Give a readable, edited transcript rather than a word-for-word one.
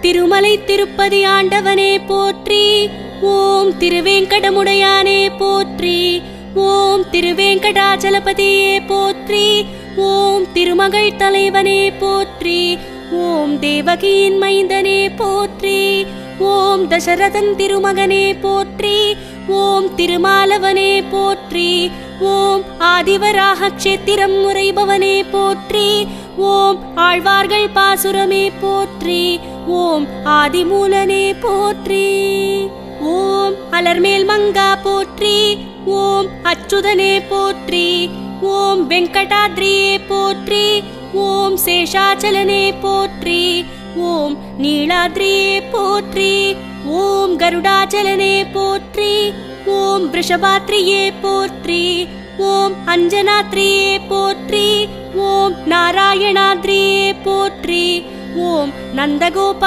திருமலை திருப்பதி ஆண்டவனே போற்றி. ஓம் திருவேங்கடமுடையானே போற்றி. ஓம் திருவேங்கடாச்சலபதியே போற்றி. ஓம் திருமகள் தலைவனே போற்றி. ஓம் தேவகியின் மைந்தனே போற்றி. ஓம் தசரதன் திருமகனே போற்றி. ஓம் திருமாலவனே போற்றி. ஓம் ஆதிவராக க்ஷேத்திரம் உரைபவனே போற்றி. ஓம் ஆழ்வார்கள் பாசுரமே போற்றி. ஓம் ஆதிமூலனே போற்றி. ஓம் அலர்மேல் மங்கா போற்றி. ஓம் அச்சுதனே போற்றி. ஓம் வெங்கடாத்ரியே போற்றி. ஓம் சேஷாச்சலனே போற்றி. ஓம் நீலாத்ரியே போற்றி. ஓம் கருடாச்சலனே போற்றி. ஓம் ரிஷபாத்ரியே போற்றி. ஓம் அஞ்சனாத்ரியே போற்றி. ஓம் நாராயணாத்ரியே போற்றி. ஓம் நந்தகோபால்